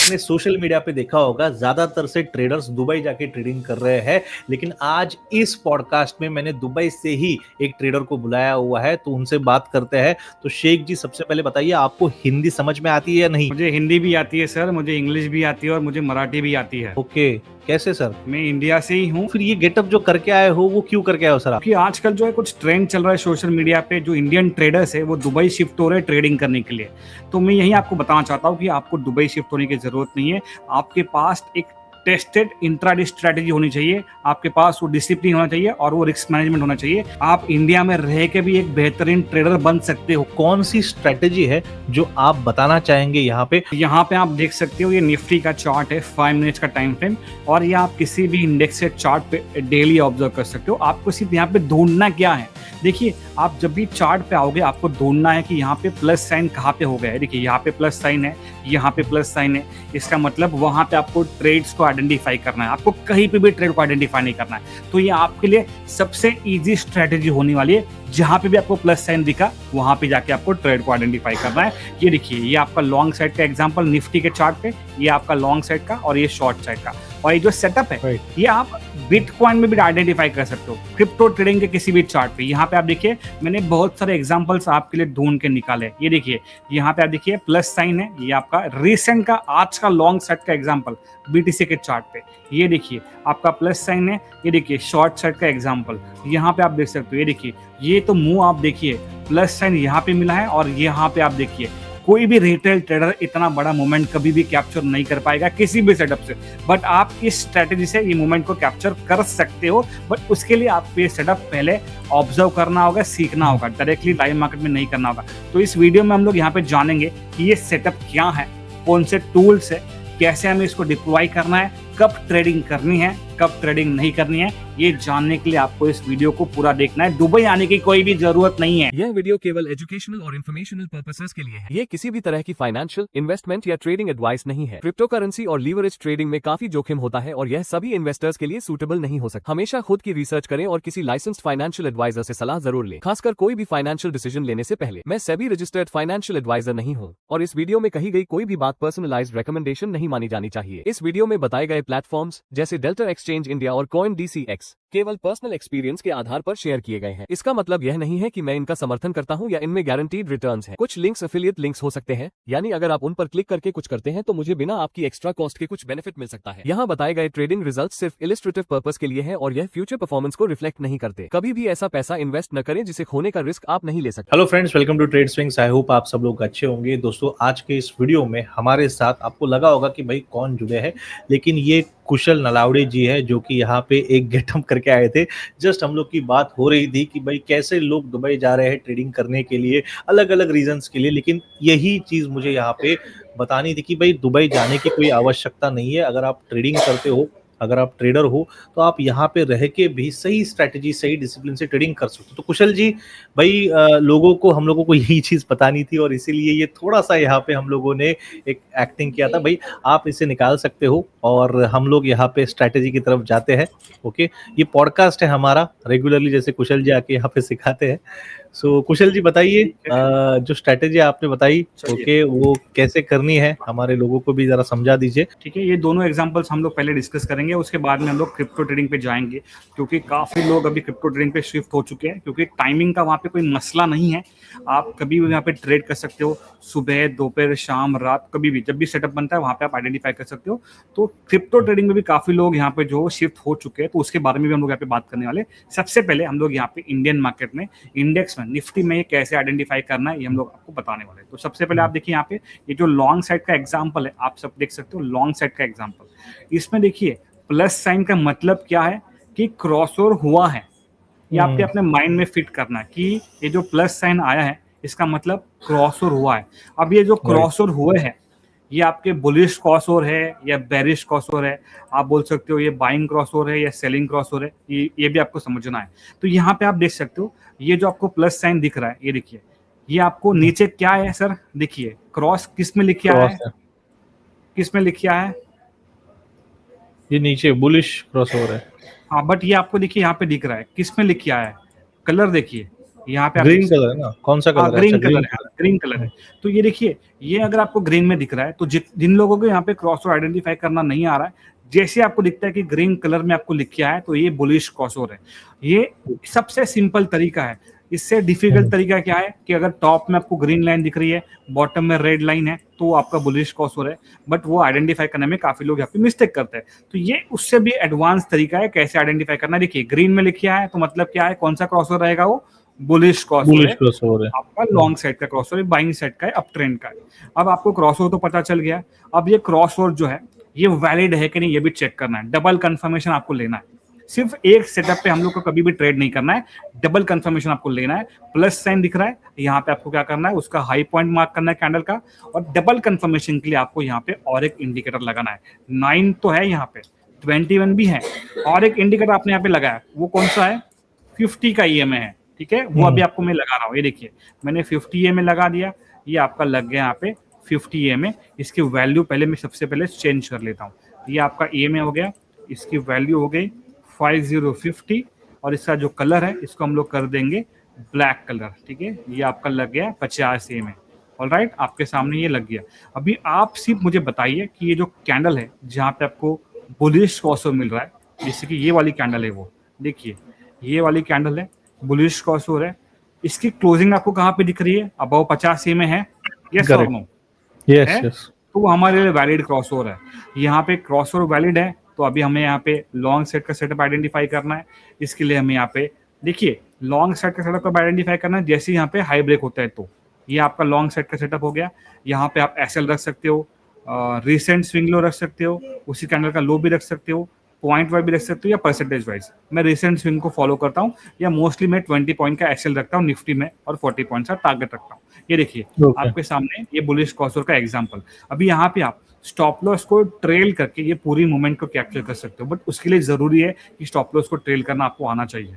आपने social media पे देखा होगा ज्यादातर से ट्रेडर्स दुबई जाके ट्रेडिंग कर रहे हैं, लेकिन आज इस पॉडकास्ट में मैंने दुबई से ही एक ट्रेडर को बुलाया हुआ है, तो उनसे बात करते हैं। तो शेख जी, सबसे पहले बताइए, आपको हिंदी समझ में आती है या नहीं? मुझे हिंदी भी आती है सर, मुझे इंग्लिश भी आती है और मुझे मराठी भी आती है। ओके, कैसे सर? मैं इंडिया से ही हूँ। फिर ये गेटअप जो करके आए हो वो क्यों करके आए हो सर आप? कि आजकल जो है कुछ ट्रेंड चल रहा है सोशल मीडिया पे, जो इंडियन ट्रेडर्स है वो दुबई शिफ्ट हो रहे हैं ट्रेडिंग करने के लिए। तो मैं यही आपको बताना चाहता हूँ कि आपको दुबई शिफ्ट होने की जरूरत नहीं है। आपके पास एक टेस्टेड इंट्राडे स्ट्रेटेजी होनी चाहिए, आपके पास वो डिसिप्लिन होना चाहिए और वो रिस्क मैनेजमेंट होना चाहिए। आप इंडिया में रह के भी एक बेहतरीन ट्रेडर बन सकते हो। कौन सी स्ट्रेटेजी है जो आप बताना चाहेंगे यहाँ पे? यहाँ पे आप देख सकते हो, ये निफ्टी का चार्ट है, 5 मिनट्स का टाइम फ्रेम, और ये आप किसी भी इंडेक्स से चार्ट पे डेली ऑब्जर्व कर सकते हो। आपको सिर्फ यहाँ पे ढूंढना क्या है, देखिए आप जब भी चार्ट पे आओगे आपको ढूंढना है कि यहाँ पे प्लस साइन कहाँ पे हो गया है। देखिए यहाँ पे प्लस साइन है, यहाँ पे प्लस साइन है, इसका मतलब वहां पे आपको ट्रेड्स को आइडेंटिफाई करना है। आपको कहीं पे भी ट्रेड को आइडेंटिफाई नहीं करना है। तो ये आपके लिए सबसे इजी स्ट्रेटेजी होने वाली है। जहां पे भी आपको प्लस साइन दिखा वहां पे जाके आपको ट्रेड को आइडेंटिफाई करना है। ये देखिए, ये आपका लॉन्ग साइड का एग्जांपल निफ्टी के चार्ट पे, ये आपका लॉन्ग साइड का और ये शॉर्ट साइड का। और ये जो सेटअप है ये आप बिटकॉइन में भी आइडेंटिफाई कर सकते हो, क्रिप्टो ट्रेडिंग के किसी भी चार्ट पे। यहाँ पे आप देखिए, मैंने बहुत सारे एग्जांपल्स आपके लिए ढूंढ के निकाले। ये देखिए, यहाँ पे आप देखिए प्लस साइन है, ये आपका रिसेंट का आज का लॉन्ग साइड का एग्जांपल बीटीसी के चार्ट पे। ये देखिए आपका प्लस साइन है, ये देखिए शॉर्ट साइड का एग्जांपल यहाँ पे आप देख सकते हो। ये देखिए, ये तो मुंह आप देखिए, प्लस साइन यहाँ पे मिला है और यहाँ पे आप देखिए कोई भी रिटेल ट्रेडर इतना बड़ा मोमेंट कभी भी कैप्चर नहीं कर पाएगा किसी भी सेटअप से। बट आप इस स्ट्रेटेजी से ये मोमेंट को कैप्चर कर सकते हो, बट उसके लिए आपको ये सेटअप पहले ऑब्जर्व करना होगा, सीखना होगा, डायरेक्टली लाइव मार्केट में नहीं करना होगा। तो इस वीडियो में हम लोग यहाँ पे जानेंगे कि ये सेटअप क्या है, कौन से टूल्स है, कैसे हमें इसको डिप्लॉय करना है, कब ट्रेडिंग करनी है, कब ट्रेडिंग नहीं करनी है। ये जानने के लिए आपको इस वीडियो को पूरा देखना है। दुबई आने की कोई भी जरूरत नहीं है। यह वीडियो केवल एजुकेशनल और इन्फॉर्मेशनल पर्पसेस के लिए है। ये किसी भी तरह की फाइनेंशियल, इन्वेस्टमेंट या ट्रेडिंग एडवाइस नहीं है। क्रिप्टो करेंसी और लीवरेज ट्रेडिंग में काफी जोखिम होता है और यह सभी इन्वेस्टर्स के लिए सूटेबल नहीं हो सकता। हमेशा खुद की रिसर्च करें और किसी लाइसेंस्ड फाइनेंशियल एडवाइजर से सलाह जरूर लें, खासकर कोई भी फाइनेंशियल डिसीजन लेने से पहले। मैं सेबी रजिस्टर्ड फाइनेंशियल एडवाइजर नहीं हूँ और इस वीडियो में कही गई कोई भी बात पर्सनलाइज्ड रिकमेंडेशन नहीं मानी जानी चाहिए। इस वीडियो में बताए गए प्लेटफॉर्म्स जैसे डेल्टा एक्सचेंज इंडिया और CoinDCX केवल पर्सनल एक्सपीरियंस के आधार पर शेयर किए गए हैं। इसका मतलब यह नहीं है कि मैं इनका समर्थन करता हूं या इनमें गारंटीड रिटर्न्स हैं। कुछ लिंक्स एफिलिएट लिंक्स हो सकते हैं, यानी अगर आप उन पर क्लिक करके कुछ करते हैं तो मुझे बिना आपकी एक्स्ट्रा कॉस्ट के कुछ बेनिफिट मिल सकता है। यहाँ बताए गए ट्रेडिंग रिजल्ट्स सिर्फ इलिस्ट्रेटिव पर्पस के लिए हैं और यह फ्यूचर परफॉर्मेंस को रिफ्लेक्ट नहीं करते। कभी भी ऐसा पैसा इन्वेस्ट न करें जिसे खोने का रिस्क आप नहीं ले सकते। Hello friends, welcome to trade swings. I hope आप सब लोग अच्छे होंगे। दोस्तों, आज के इस वीडियो में हमारे साथ आपको लगा होगा कि भाई कौन जुड़े हैं, लेकिन ये कुशल नलावड़े जी है जो कि यहाँ पे एक गेटअप करके आए थे। जस्ट हम लोग की बात हो रही थी कि भाई कैसे लोग दुबई जा रहे हैं ट्रेडिंग करने के लिए, अलग अलग रीजंस के लिए, लेकिन यही चीज़ मुझे यहाँ पे बतानी थी कि भाई दुबई जाने की कोई आवश्यकता नहीं है। अगर आप ट्रेडिंग करते हो, अगर आप ट्रेडर हो, तो आप यहाँ पे रह के भी सही स्ट्रैटेजी, सही डिसिप्लिन से ट्रेडिंग कर सकते हो। तो कुशल जी, भाई हम लोगों को यही चीज़ बतानी थी और इसीलिए ये थोड़ा सा यहाँ पे हम लोगों ने एक एक्टिंग किया था। भाई आप इसे निकाल सकते हो और हम लोग यहाँ पे स्ट्रैटेजी की तरफ जाते हैं। ओके, ये पॉडकास्ट है हमारा, रेगुलरली जैसे कुशल जी आके यहाँ पे सिखाते हैं। सो कुशल जी बताइए, जो स्ट्रैटेजी आपने बताई ओके, वो कैसे करनी है, हमारे लोगों को भी जरा समझा दीजिए। ठीक है, ये दोनों एग्जांपल्स हम लोग पहले डिस्कस करेंगे, उसके बाद में हम लोग क्रिप्टो ट्रेडिंग पे जाएंगे, क्योंकि काफ़ी लोग अभी क्रिप्टो ट्रेडिंग पे शिफ्ट हो चुके हैं। क्योंकि टाइमिंग का वहाँ पे कोई मसला नहीं है, आप कभी भी यहाँ पे ट्रेड कर सकते हो, सुबह, दोपहर, शाम, रात, कभी भी, जब भी सेटअप बनता है वहाँ पे आप आइडेंटिफाई कर सकते हो। तो क्रिप्टो ट्रेडिंग में भी काफ़ी लोग यहाँ पे जो शिफ्ट हो चुके हैं, तो उसके बारे में भी हम लोग यहाँ पे बात करने वाले। सबसे पहले हम लोग यहाँ पे इंडियन मार्केट में, इंडेक्स में, निफ्टी में ये कैसे आइडेंटिफाई करना है ये हम लोग आपको बताने वाले हैं। तो सबसे पहले आप देखिए, यहाँ पे ये जो लॉन्ग साइड का एग्जांपल है, आप सब देख सकते हो लॉन्ग साइड का एग्जांपल। इसमें देखिए प्लस साइन का मतलब क्या है कि क्रॉसओवर हुआ है। ये आपके अपने माइंड में फिट करना है कि ये जो प्लस साइन आया है इसका मतलब क्रॉसओवर हुआ है। अब ये जो क्रॉसओवर हुए हैं ये आपके बुलिश क्रॉसओवर है या बेरिश क्रॉसओवर है, आप बोल सकते हो ये बाइंग क्रॉसओवर है या सेलिंग क्रॉसओवर है, ये भी आपको समझना है। तो यहाँ पे आप देख सकते हो, ये जो आपको प्लस साइन दिख रहा है, ये देखिए, ये आपको नीचे क्या है सर, देखिए क्रॉस किस में लिखा है, किस में लिखा है, ये नीचे बुलिश क्रॉसओवर है। हाँ, बट ये आपको देखिए यहाँ पे दिख रहा है किस में लिखा है, कलर देखिए यहाँ पे, ग्रीन कलर है ना, कौन सा कलर है? ग्रीन कलर है, ग्रीन कलर है। तो ये देखिए, ये अगर आपको ग्रीन में दिख रहा है तो जिन लोगों को यहाँ पे क्रॉस ओवर आइडेंटिफाई करना नहीं आ रहा है, जैसे आपको दिखता है कि ग्रीन कलर में आपको लिख के आया है, तो ये बुलिश क्रॉस ओवर है। ये सबसे सिंपल तरीका है। इससे डिफिकल्ट तरीका क्या है कि अगर टॉप में आपको ग्रीन लाइन दिख रही है, बॉटम में रेड लाइन है, तो वो आपका बुलिश क्रॉस ओवर है। बट वो आइडेंटिफाई करने में काफी लोग यहाँ पे मिस्टेक करते हैं। तो ये उससे भी एडवांस तरीका है कैसे आइडेंटिफाई करना है। देखिए, ग्रीन में लिखा है तो मतलब क्या है, कौन सा क्रॉस ओवर रहेगा, वो बुलिश क्रॉस ओवर बुलिश है, क्रॉसओवर है। आपका लॉन्ग साइड का क्रॉस ओवर है, बाइंग साइड का है, अप ट्रेंड का है। अब आपको क्रॉस ओवर तो पता चल गया। अब ये क्रॉस ओवर जो है ये वैलिड है कि नहीं, ये भी चेक करना है। डबल कंफर्मेशन आपको लेना है। सिर्फ एक सेटअप पे हम लोग को कभी भी ट्रेड नहीं करना है, डबल कंफर्मेशन आपको लेना है। प्लस साइन दिख रहा है, यहाँ पे आपको क्या करना है, उसका हाई पॉइंट मार्क करना है कैंडल का, और डबल कंफर्मेशन के लिए आपको यहाँ पे और एक इंडिकेटर लगाना है। 9 तो है यहाँ पे, 21 भी है, और एक इंडिकेटर आपने यहाँ पे लगाया, वो कौन सा है, 50 का ईएमए है। ठीक है, वो अभी आपको मैं लगा रहा हूँ। ये देखिए, मैंने 50 ईएमए लगा दिया, ये आपका लग गया यहाँ पे 50 ईएमए। इसकी वैल्यू पहले मैं सबसे पहले चेंज कर लेता हूँ। ये आपका ईएमए हो गया, इसकी वैल्यू हो गई 5050, और इसका जो कलर है इसको हम लोग कर देंगे ब्लैक कलर। ठीक है, ये आपका लग गया 50 ईएमए। ऑलराइट, आपके सामने ये लग गया। अभी आप सिर्फ मुझे बताइए कि ये जो कैंडल है जहाँ पे आपको बुलिश क्रॉसओवर मिल रहा है, जैसे कि ये वाली कैंडल है, वो देखिए ये वाली कैंडल है, बुलिश क्रॉसओवर है, इसकी क्लोजिंग आपको कहाँ पे दिख रही है, अबव 50 में है, यस और नो, यस है? यस। तो वो हमारे लिए वैलिड क्रॉसओवर है। यहाँ पे क्रॉसओवर वैलिड है, तो अभी हमें यहाँ पे लॉन्ग सेट का सेटअप आइडेंटिफाई करना है। इसके लिए हमें यहाँ पे देखिए लॉन्ग सेट का सेटअप आइडेंटिफाई करना है। जैसे यहाँ पे हाई ब्रेक होता है, तो ये आपका लॉन्ग सेट का सेटअप हो गया। यहाँ पे आप एसएल रख सकते हो, रिसेंट स्विंग लो रख सकते हो, उसी कैंडल का लो भी रख सकते हो, पॉइंट वाइज भी रख सकते हो, या परसेंटेज वाइज। मैं रिसेंट स्विंग को फॉलो करता हूँ, या मोस्टली मैं 20 पॉइंट का एसएल रखता हूँ निफ्टी में, और 40 पॉइंट का टारगेट रखता हूँ। ये देखिए आपके सामने ये बुलिश क्रॉसओवर का एग्जांपल। अभी यहाँ पे आप स्टॉप लॉस को ट्रेल करके ये पूरी मूवमेंट को कैप्चर कर सकते हो, बट उसके लिए जरूरी है कि स्टॉप लॉस को ट्रेल करना आपको आना चाहिए।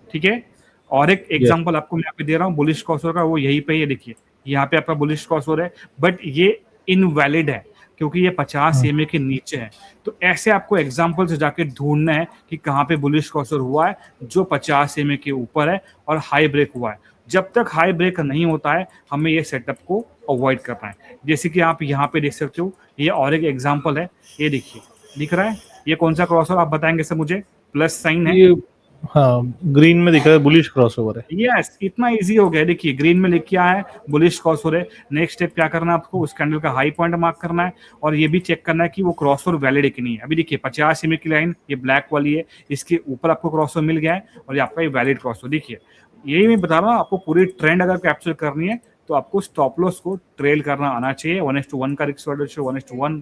ठीक है, और एक एग्जांपल आपको मैं यहाँ पे दे रहा हूँ बुलिश क्रॉसओवर का, वो यही पे ये देखिए, यहाँ पे आपका बुलिश क्रॉसओवर है, बट ये इनवैलिड है क्योंकि ये 50 EMA के नीचे है। तो ऐसे आपको एग्जांपल से जाके ढूंढना है कि कहाँ पे बुलिश क्रॉसओवर हुआ है जो 50 EMA के ऊपर है और हाई ब्रेक हुआ है। जब तक हाई ब्रेक नहीं होता है, हमें ये सेटअप को अवॉइड करना है। जैसे कि आप यहाँ पे देख सकते हो, ये और एक एग्जांपल है, ये देखिए दिख रहा है, ये कौन सा क्रॉसओवर आप बताएंगे सर मुझे, प्लस साइन है, ये हाँ ग्रीन में दिख रहा है, बुलिश क्रॉसओवर है। यस, इतना इजी हो गया। देखिए ग्रीन में लिख के आया है बुलिश क्रॉसओवर है। नेक्स्ट स्टेप क्या करना है आपको, उस कैंडल का हाई पॉइंट मार्क करना है, और ये भी चेक करना है कि वो क्रॉसओवर वैलिड है कि नहीं है। अभी देखिए 50 EMA की लाइन ये ब्लैक वाली है, इसके ऊपर आपको क्रॉसओवर मिल गया है, और ये आपका ये वैलिड क्रॉसओवर। देखिए यही मैं बता रहा हूँ, आपको पूरी ट्रेंड अगर कैप्चर करनी है तो आपको स्टॉप लॉस को ट्रेल करना आना चाहिए। 1:1 का रिस्क रेशियो, 1:1,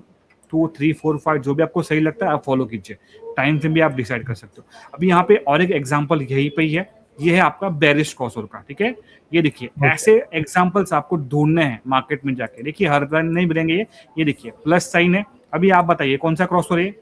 2, 3, 4, 5 जो भी आपको सही लगता है आप फॉलो कीजिए। टाइम फ्रेम भी आप डिसाइड कर सकते हो। अभी यहाँ पे और एक एग्जांपल यही पे ही है, ये है आपका बेरिश क्रॉसओवर का। ठीक है, ये देखिए ऐसे एग्जांपल्स आपको ढूंढने हैं मार्केट में जाके। देखिए हर बार नहीं मिलेंगे ये देखिए प्लस साइन है। अभी आप बताइए कौन सा क्रॉसओवर है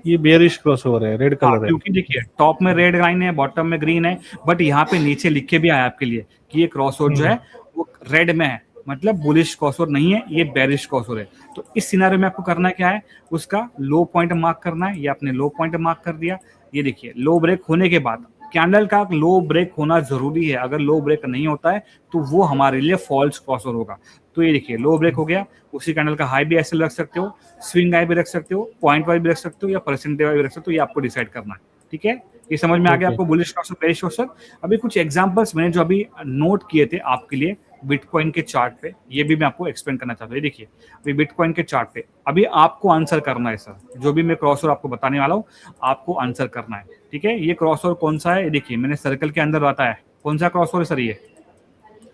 ये बेरिश क्रॉसओवर है, रेड हाँ, कलर है। क्योंकि देखिए टॉप में रेड लाइन है, बॉटम में ग्रीन है, बट यहाँ पे नीचे लिख के भी आया आपके लिए कि ये क्रॉसओवर जो है वो रेड में है, मतलब बुलिश क्रॉसओवर नहीं है, ये बेरिश क्रॉसओवर है। तो इस सिनारियो में आपको करना क्या है, उसका लो पॉइंट मार्क करना है। ये आपने लो पॉइंट मार्क कर दिया। ये देखिए लो ब्रेक होने के बाद कैंडल का लो ब्रेक होना जरूरी है। अगर लो ब्रेक नहीं होता है तो वो हमारे लिए फॉल्स क्रॉसओवर होगा। तो ये देखिए लो ब्रेक हो गया, उसी कैंडल का हाई भी ऐसे रख सकते हो, स्विंग हाई भी रख सकते हो, पॉइंट वाइज भी रख सकते हो, या परसेंटेज वाइज भी रख सकते हो। ये आपको डिसाइड करना है। ठीक है, ये समझ में आ गया आपको बुलिश क्रॉसओवर बेरिश क्रॉसओवर। अभी कुछ एग्जांपल्स मैंने जो अभी नोट किए थे आपके लिए बिटकॉइन के चार्ट पे, ये भी मैं आपको एक्सप्लेन करना चाहता हूँ। देखिए अभी बिटकॉइन के चार्ट पे अभी आपको आंसर करना है सर, जो भी मैं क्रॉसओवर आपको बताने वाला हूँ आपको आंसर करना है। ठीक है, ये क्रॉसओवर कौन सा है, देखिए मैंने सर्कल के अंदर बताया कौन सा क्रॉसओवर है सर, ये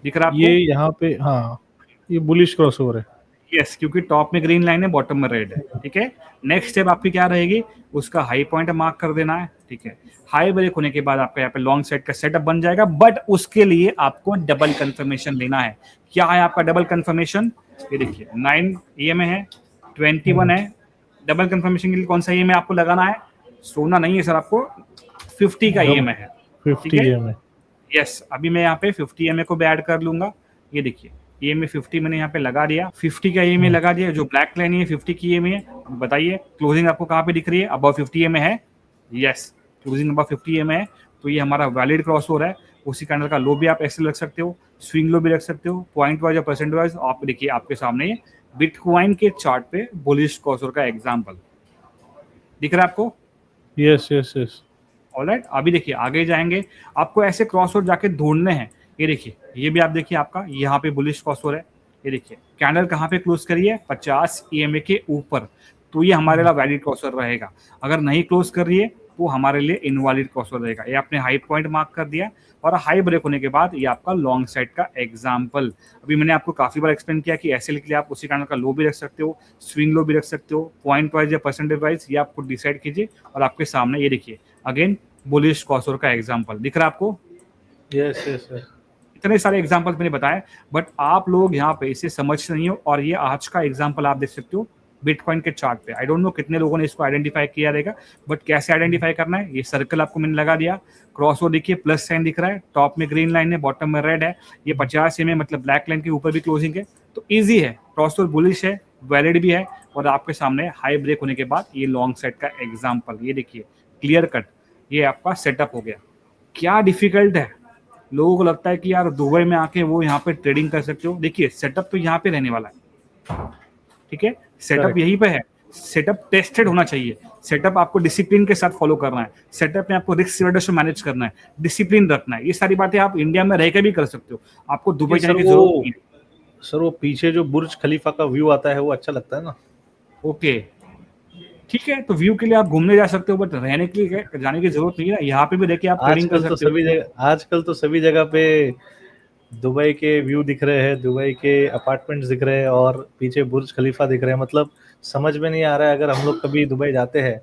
दिख रहा है आपको? ये यहाँ पे हाँ, ये बुलिश क्रॉसओवर है। यस, क्योंकि टॉप में ग्रीन लाइन है, बॉटम में रेड है। ठीक है, नेक्स्ट स्टेप आपकी क्या रहेगी, उसका हाई पॉइंट मार्क कर देना है। ठीक है, हाई ब्रेक होने के बाद आपका यहाँ पे लॉन्ग सेट का सेटअप बन जाएगा, बट उसके लिए आपको डबल कंफर्मेशन लेना है। क्या है आपका डबल कंफर्मेशन, ये देखिए 9 EMA है, 21 है। डबल कंफर्मेशन के लिए कौन सा EMA आपको लगाना है, सोना नहीं है सर, आपको 50 का EMA है। 50 EMA। यस, अभी मैं यहाँ पे 50 EMA को भी ऐड कर लूंगा। ये देखिए EMA 50 मैंने यहाँ पे लगा दिया, 50 का EMA लगा दिया। जो ब्लैक लाइन है 50 की EMA है। बताइए क्लोजिंग आपको कहाँ पे दिख रही है, अबव 50 EMA है। यस, क्लोजिंग अबव 50 EMA है, तो ये हमारा वैलिड क्रॉसओवर है। उसी कैंडल का लो भी आप ऐसे रख सकते हो, स्विंग लो भी रख सकते हो, पॉइंट वाइज या परसेंट वाइज। आप देखिए आपके सामने बिटकॉइन के चार्ट पे बुलिश क्रॉसओवर का एग्जांपल दिख रहा है आपको। Yes yes yes. ऑलराइट, अभी देखिए आगे जाएंगे, आपको ऐसे क्रॉसओवर जाके ढूंढने हैं। ये देखिए, ये भी आप देखिए आपका यहाँ पे बुलिश क्रॉसओवर है। ये देखिए कैंडल कहाँ पे क्लोज करी है, 50 EMA के ऊपर, तो ये हमारे लिए वैलिड क्रॉसओवर रहेगा। अगर नहीं क्लोज कर रही है तो हमारे लिए इनवैलिड क्रॉसओवर रहेगा। ये आपने हाई पॉइंट मार्क कर दिया, और हाई ब्रेक होने के बाद ये आपका लॉन्ग साइड का एग्जाम्पल। अभी मैंने आपको काफी बार एक्सप्लेन किया कि ऐसे के लिए आप उसी कैंडल का लो भी रख सकते हो, स्विंग लो भी रख सकते हो, पॉइंट वाइज या परसेंटेज वाइज, ये आपको डिसाइड कीजिए। और आपके सामने ये देखिए अगेन बुलिश क्रॉसओवर का एग्जांपल दिख रहा है आपको। Yes yes yes. इतने सारे एग्जांपल्स मैंने बताए, बट आप लोग यहाँ पे इसे समझते नहीं हो। और ये आज का एग्जांपल आप देख सकते हो बिटकॉइन के चार्ट पे। आई डोंट नो कितने लोगों ने इसको आइडेंटिफाई किया रहेगा, बट कैसे आइडेंटिफाई करना है, ये सर्कल आपको मैंने लगा दिया, क्रॉसओवर देखिए प्लस साइन दिख रहा है, टॉप में ग्रीन लाइन है, बॉटम में रेड है, ये 50 EMA मतलब ब्लैक लाइन के ऊपर भी क्लोजिंग है। तो ईजी है, क्रॉसओवर बुलिश है, वैलिड भी है, और आपके सामने हाई ब्रेक होने के बाद ये लॉन्ग साइड का एग्जाम्पल। ये देखिए क्लियर कट, ये आपका सेटअप हो गया। क्या डिफिकल्ट है, लोगों को लगता है कि यार दुबई में आके वो यहाँ पे ट्रेडिंग कर सकते हो। देखिए सेटअप तो यहाँ पे रहने वाला है, ठीक है, सेटअप यहीं पे है। सेटअप टेस्टेड होना चाहिए, सेटअप आपको डिसिप्लिन के साथ फॉलो करना है, सेटअप में आपको रिस्क रिडक्शन मैनेज करना है, डिसिप्लिन रखना है। ये सारी बातें आप इंडिया में रह के भी कर सकते हो, आपको दुबई जाने की जरूरत नहीं है। सर वो पीछे जो बुर्ज खलीफा का व्यू आता है वो अच्छा लगता है ना। ओके ठीक है, तो व्यू के लिए आप घूमने जा सकते हो, बट रहने के लिए जाने की जरूरत नहीं है। यहाँ पे भी देखिए आप ट्रेडिंग कर सकते हो। आजकल तो सभी जगह पे दुबई के व्यू दिख रहे हैं, दुबई के अपार्टमेंट्स दिख रहे हैं और पीछे बुर्ज खलीफा दिख रहे हैं। मतलब समझ में नहीं आ रहा है, अगर हम लोग कभी दुबई जाते हैं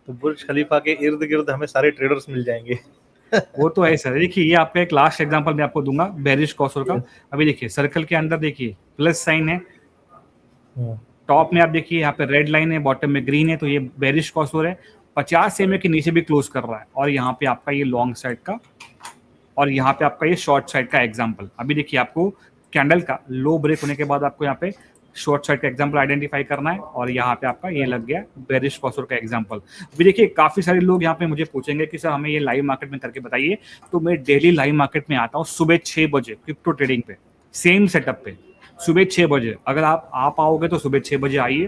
तो बुर्ज खलीफा के इर्द गिर्द हमें सारे ट्रेडर्स मिल जाएंगे। वो तो है सर। देखिए ये आपका एक लास्ट एग्जांपल मैं आपको दूंगा बेरिश क्रॉसओवर का। अभी देखिए सर्कल के अंदर देखिए प्लस साइन है, टॉप में आप देखिए यहाँ पे रेड लाइन है, बॉटम में ग्रीन है, तो ये बेरिश क्रॉसओवर है। 50 EMA के नीचे भी क्लोज कर रहा है, और यहाँ पे आपका ये लॉन्ग साइड का, और यहाँ पे आपका ये शॉर्ट साइड का एग्जांपल। अभी देखिए आपको कैंडल का लो ब्रेक होने के बाद आपको यहाँ पे शॉर्ट साइड का एग्जांपल आइडेंटिफाई करना है, और यहाँ पे आपका ये लग गया बेरिश क्रॉसओवर का एग्जांपल। अभी देखिए काफी सारे लोग यहाँ पे मुझे पूछेंगे कि सर हमें ये लाइव मार्केट में करके बताइए। तो मैं डेली लाइव मार्केट में आता हूँ सुबह 6 बजे क्रिप्टो ट्रेडिंग पे, सेम सेटअप पे सुबह 6 बजे। अगर आप आओगे तो सुबह 6 बजे आइए,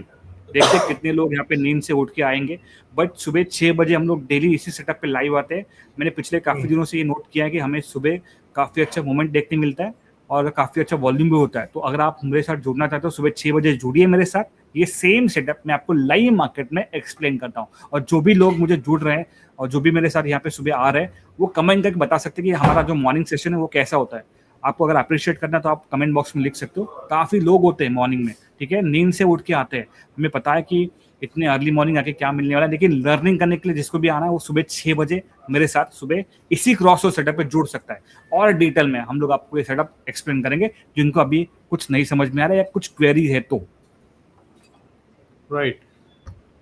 देखते कितने लोग यहाँ पे नींद से उठ के आएंगे। बट सुबह 6 बजे हम लोग डेली इसी सेटअप पे लाइव आते हैं। मैंने पिछले काफी दिनों से ये नोट किया है कि हमें सुबह काफी अच्छा मोमेंट देखने मिलता है, और काफी अच्छा वॉल्यूम भी होता है। तो अगर आप मेरे साथ जुड़ना चाहते हो सुबह 6 बजे जुड़िए मेरे साथ। ये सेम सेटअप मैं आपको लाइव मार्केट में एक्सप्लेन करता हूँ। और जो भी लोग मुझे जुड़ रहे हैं और जो भी मेरे साथ यहाँ पे सुबह आ रहे हैं, वो कमेंट करके बता सकते हैं कि हमारा जो मॉर्निंग सेशन है वो कैसा होता है। आपको अगर अप्रिशिएट करना है तो आप कमेंट बॉक्स में लिख सकते हो। काफी लोग होते हैं मॉर्निंग में, ठीक है, नींद से उठ के आते हैं। हमें पता है कि इतने अर्ली मॉर्निंग आके क्या मिलने वाला है, लेकिन लर्निंग करने के लिए जिसको भी आना है वो सुबह 6 बजे मेरे साथ सुबह इसी क्रॉसओवर सेटअप पे जुड़ सकता है। और डिटेल में हम लोग आपको ये सेटअप एक्सप्लेन करेंगे, जिनको अभी कुछ नहीं समझ में आ रहा है या कुछ क्वेरी है तो। राइट,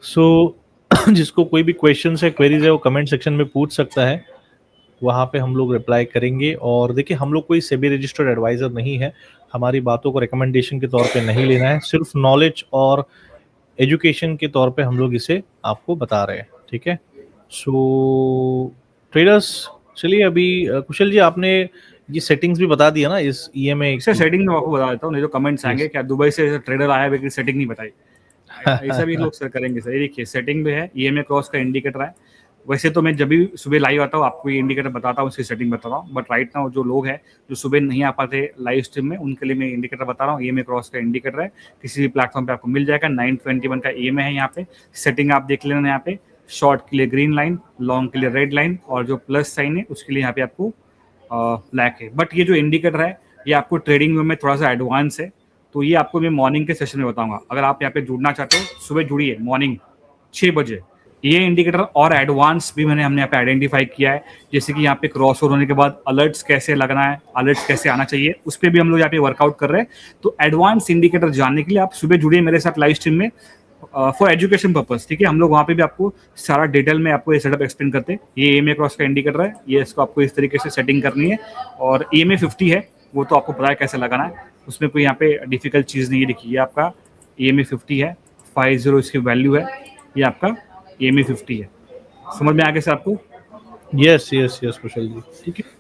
सो जिसको कोई भी क्वेश्चन है, क्वेरीज है, वो कमेंट सेक्शन में पूछ सकता है, वहाँ पे हम लोग रिप्लाई करेंगे। और देखिए हम लोग कोई सेबी रजिस्टर्ड एडवाइज़र नहीं है, हमारी बातों को रिकमेंडेशन के तौर पे नहीं लेना है, सिर्फ नॉलेज और एजुकेशन के तौर पे हम लोग इसे आपको बता रहे हैं, ठीक है। सो ट्रेडर्स, चलिए अभी कुशल जी आपने ये सेटिंग्स भी बता दिया ना इस EMA इसे सेटिंग में आपको बता देता हूँ, नहीं तो कमेंट्स आएंगे क्या दुबई से ट्रेडर आया लेकिन सेटिंग नहीं बताई। ऐसा भी लोग सर करेंगे सर। ये देखिए सेटिंग में है, EMA क्रॉस का इंडिकेटर है। वैसे तो मैं जब भी सुबह लाइव आता हूँ आपको ये इंडिकेटर बताता हूँ, इसकी सेटिंग बताता हूँ। बट राइट नाउ जो लोग हैं जो सुबह नहीं आ पाते लाइव स्ट्रीम में, उनके लिए मैं इंडिकेटर बता रहा हूँ। EMA क्रॉस का इंडिकेटर है, किसी भी प्लेटफॉर्म पे आपको मिल जाएगा। 921 का EMA है यहाँ पे। सेटिंग आप देख लेना यहाँ पे, शॉर्ट के लिए ग्रीन लाइन, लॉन्ग के लिए रेड लाइन, और जो प्लस साइन है उसके लिए यहाँ पे आपको ब्लैक है। बट ये जो इंडिकेटर है ये आपको ट्रेडिंग में थोड़ा सा एडवांस है, तो ये आपको मैं मॉर्निंग के सेशन में बताऊंगा। अगर आप यहाँ पे जुड़ना चाहते हो सुबह जुड़िए मॉर्निंग 6 बजे। ये इंडिकेटर और एडवांस भी हमने यहाँ पे आइडेंटिफाई किया है, जैसे कि यहाँ पे क्रॉस ओवर होने के बाद अलर्ट्स कैसे लगना है, अलर्ट्स कैसे आना चाहिए, उस पर भी हम लोग यहाँ पे वर्कआउट कर रहे हैं। तो एडवांस इंडिकेटर जानने के लिए आप सुबह जुड़िए मेरे साथ लाइव स्ट्रीम में फॉर एजुकेशन पर्पस, ठीक है। हम लोग वहाँ पे भी आपको सारा डिटेल में आपको ये सेटअप एक्सप्लेन करते हैं। ये EMA क्रॉस का इंडिकेटर है, ये इसको आपको इस तरीके से सेटिंग करनी है। और EMA 50 है, वो तो आपको पता है कैसे लगाना है, उसमें कोई यहाँ पे डिफिकल्ट चीज़ नहीं है। देखिए आपका EMA 50 है, 50 इसकी वैल्यू है, ये आपका EMA 50 है। समझ में आ गया सर आपको? यस यस यस कुशल जी, ठीक है।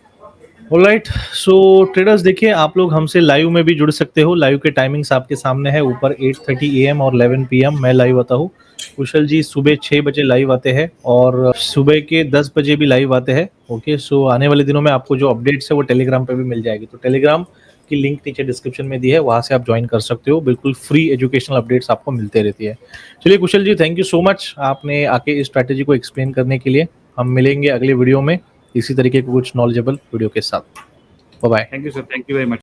ऑलराइट, सो ट्रेडर्स देखिए, आप लोग हमसे लाइव में भी जुड़ सकते हो। लाइव के टाइमिंग्स आपके सामने है ऊपर, 8:30 AM और 11 PM मैं लाइव आता हूँ। कुशल जी सुबह 6 बजे लाइव आते हैं और सुबह के 10 बजे भी लाइव आते हैं। ओके, सो आने वाले दिनों में आपको जो अपडेट्स है वो टेलीग्राम पे भी मिल जाएगी, तो टेलीग्राम की लिंक नीचे डिस्क्रिप्शन में दी है, वहाँ से आप ज्वाइन कर सकते हो। बिल्कुल फ्री एजुकेशनल अपडेट्स आपको मिलते रहती है। चलिए कुशल जी, थैंक यू सो मच आपने आके इस स्ट्रैटेजी को एक्सप्लेन करने के लिए। हम मिलेंगे अगले वीडियो में इसी तरीके के कुछ नॉलेजेबल वीडियो के साथ। Bye bye. Thank you sir, thank you very much.